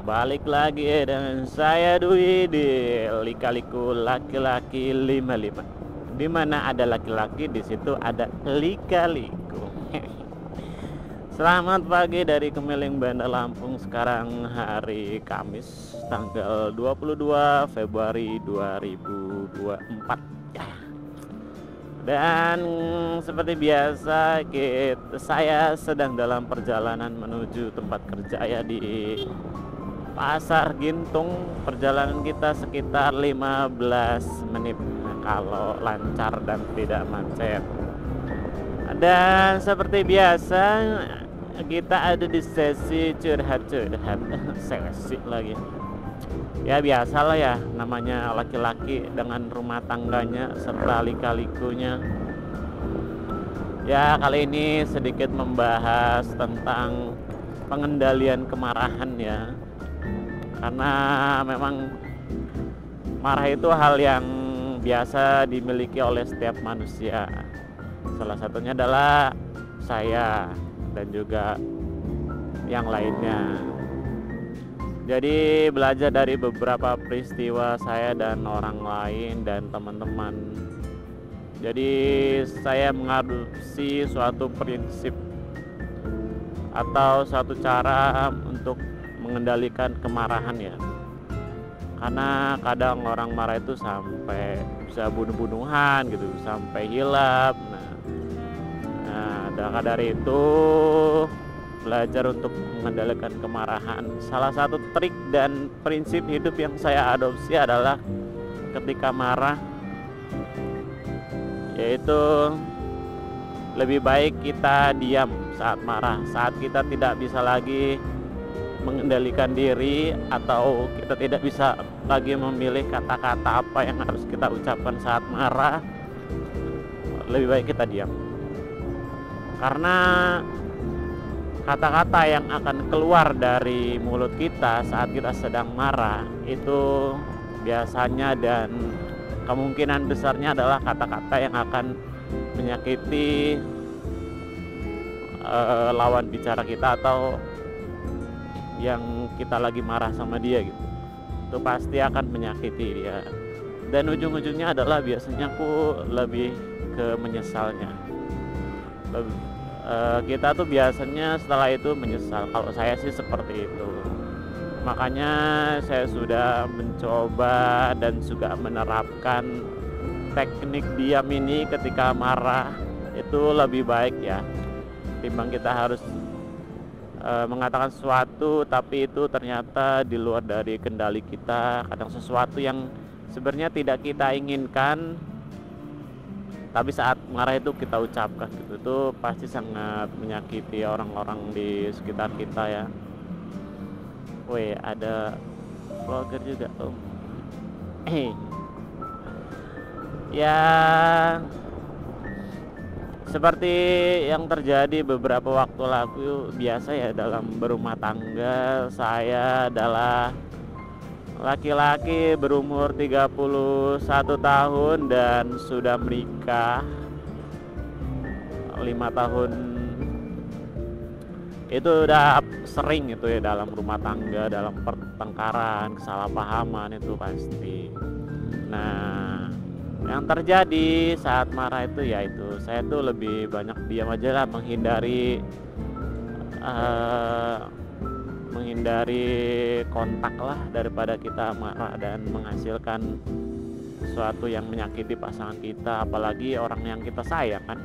balik lagi dengan saya Dwi di Lika-Liku Laki-Laki 55. Di mana ada laki-laki, di situ ada lika-liku. Selamat pagi dari Kemiling Bandar Lampung. Sekarang hari Kamis tanggal 22 Februari 2024 ya. Dan seperti biasa saya sedang dalam perjalanan menuju tempat kerja ya di Pasar Gintung. Perjalanan kita sekitar 15 menit kalau lancar dan tidak macet. Dan seperti biasa kita ada di sesi curhat-curhat. Sesi lagi ya, biasalah ya, namanya laki-laki dengan rumah tangganya serta lika-likunya. Ya, kali ini sedikit membahas tentang pengendalian kemarahan ya, karena memang marah itu hal yang biasa dimiliki oleh setiap manusia. Salah satunya adalah saya dan juga yang lainnya. Jadi belajar dari beberapa peristiwa saya dan orang lain dan teman-teman. Jadi saya mengadopsi suatu prinsip atau suatu cara untuk mengendalikan kemarahan ya. Karena kadang orang marah itu sampai bisa bunuh-bunuhan gitu, sampai hilap. Nah, dari itu belajar untuk mengendalikan kemarahan. Salah satu trik dan prinsip hidup yang saya adopsi adalah ketika marah, yaitu lebih baik kita diam saat marah. Saat kita tidak bisa lagi mengendalikan diri atau kita tidak bisa lagi memilih kata-kata apa yang harus kita ucapkan saat marah, lebih baik kita diam. Karena kata-kata yang akan keluar dari mulut kita saat kita sedang marah itu biasanya dan kemungkinan besarnya adalah kata-kata yang akan menyakiti lawan bicara kita atau yang kita lagi marah sama dia gitu. Itu pasti akan menyakiti dia. Dan ujung-ujungnya adalah biasanya aku lebih ke menyesalnya. Kita tuh biasanya setelah itu menyesal. Kalau saya sih seperti itu. Makanya saya sudah mencoba dan juga menerapkan teknik diam ini ketika marah. Itu lebih baik ya, timbang kita harus mengatakan sesuatu tapi itu ternyata di luar dari kendali kita. Kadang sesuatu yang sebenarnya tidak kita inginkan, tapi saat marah itu kita ucapkan gitu, itu pasti sangat menyakiti orang-orang di sekitar kita ya. Woi, ada vlogger juga tuh. Ya, seperti yang terjadi beberapa waktu lalu, biasa ya dalam berumah tangga. Saya adalah laki-laki berumur 31 tahun dan sudah menikah 5 tahun. Itu udah sering itu ya dalam rumah tangga, dalam pertengkaran, kesalahpahaman itu pasti. Nah, yang terjadi saat marah itu yaitu saya tuh lebih banyak diam aja lah, menghindari kontak lah daripada kita marah dan menghasilkan sesuatu yang menyakiti pasangan kita, apalagi orang yang kita sayang kan.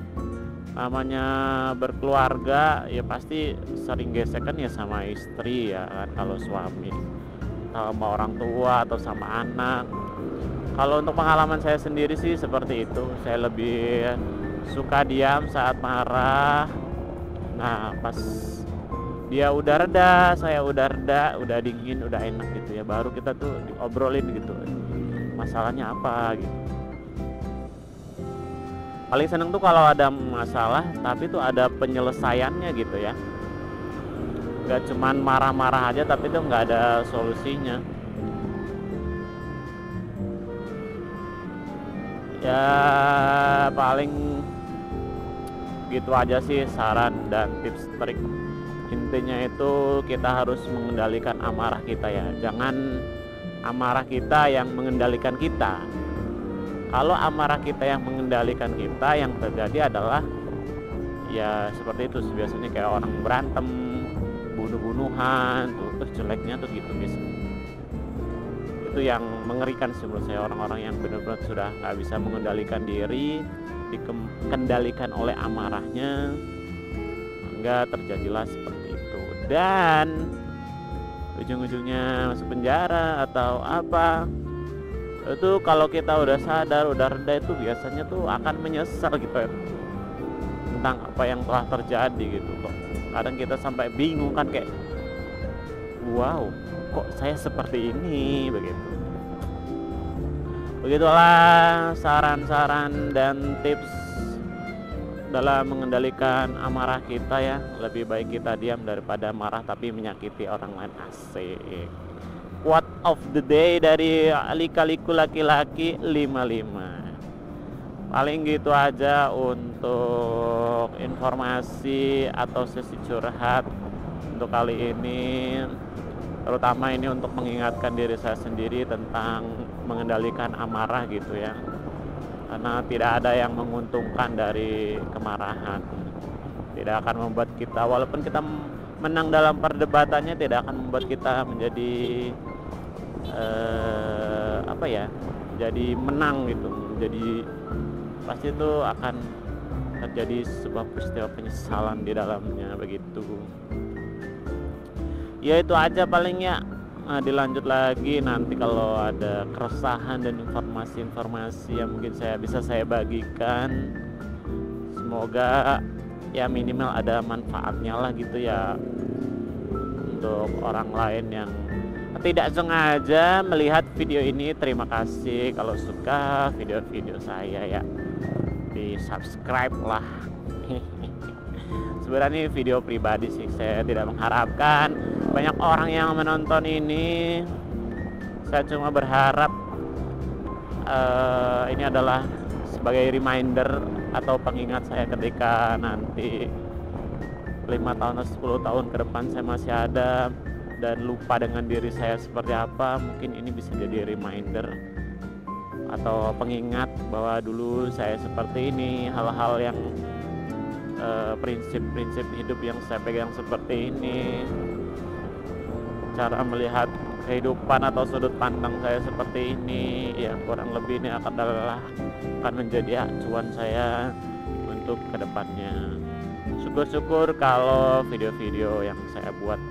Namanya berkeluarga ya pasti sering gesekan ya sama istri ya kan, kalau suami, sama orang tua atau sama anak. Kalau untuk pengalaman saya sendiri sih seperti itu. Saya lebih suka diam saat marah. Nah, pas dia udah reda, saya udah reda, udah dingin, udah enak gitu ya, baru kita tuh diobrolin gitu, masalahnya apa gitu. Paling seneng tuh kalau ada masalah tapi tuh ada penyelesaiannya gitu ya, gak cuman marah-marah aja tapi tuh gak ada solusinya. Ya paling gitu aja sih saran dan tips trik Intinya itu kita harus mengendalikan amarah kita ya, jangan amarah kita yang mengendalikan kita. Kalau amarah kita yang mengendalikan kita, yang terjadi adalah ya seperti itu biasanya, kayak orang berantem, bunuh-bunuhan tuh, terus jeleknya tuh gitu biasanya. Itu yang mengerikan sih menurut saya, orang-orang yang benar-benar sudah nggak bisa mengendalikan diri, dikendalikan oleh amarahnya, hingga terjadilah seperti itu, dan ujung-ujungnya masuk penjara atau apa. Itu kalau kita udah sadar, udah reda, itu biasanya tuh akan menyesal gitu ya, tentang apa yang telah terjadi gitu. Kok kadang kita sampai bingung kan, kayak wow, kok saya seperti ini, begitulah saran-saran dan tips dalam mengendalikan amarah kita ya. Lebih baik kita diam daripada marah tapi menyakiti orang lain. Asik. Quote of the day dari Lika-Liku Laki-Laki 55. Paling gitu aja untuk informasi atau sesi curhat untuk kali ini. Terutama ini untuk mengingatkan diri saya sendiri tentang mengendalikan amarah gitu ya. Karena tidak ada yang menguntungkan dari kemarahan. Tidak akan membuat kita, walaupun kita menang dalam perdebatannya, tidak akan membuat kita menjadi jadi menang gitu. Jadi pasti itu akan terjadi sebuah peristiwa penyesalan di dalamnya, begitu. Ya itu aja paling ya. Dilanjut lagi nanti kalau ada keresahan dan informasi-informasi yang mungkin bisa saya bagikan. Semoga ya minimal ada manfaatnya lah gitu ya, untuk orang lain yang tidak sengaja melihat video ini. Terima kasih kalau suka video-video saya ya, di subscribe lah. Sebenarnya video pribadi sih, saya tidak mengharapkan banyak orang yang menonton ini. Saya cuma berharap ini adalah sebagai reminder atau pengingat saya ketika nanti 5 tahun atau 10 tahun ke depan saya masih ada dan lupa dengan diri saya seperti apa. Mungkin ini bisa jadi reminder atau pengingat bahwa dulu saya seperti ini, hal-hal yang prinsip-prinsip hidup yang saya pegang seperti ini, cara melihat kehidupan atau sudut pandang saya seperti ini, ya kurang lebih ini akan menjadi acuan saya untuk kedepannya. Syukur-syukur kalau video-video yang saya buat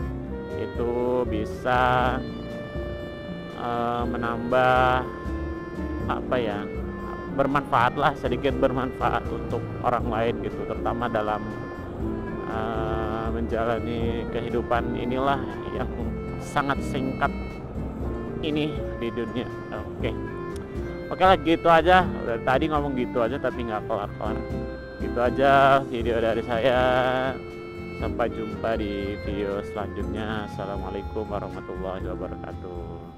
itu bisa menambah bermanfaat lah, sedikit bermanfaat untuk orang lain gitu, terutama dalam menjalani kehidupan inilah yang sangat singkat ini di dunia. Oke lah, gitu aja. Dari tadi ngomong gitu aja tapi nggak kelar-kelar. Gitu aja video dari saya. Sampai jumpa di video selanjutnya. Assalamualaikum warahmatullahi wabarakatuh.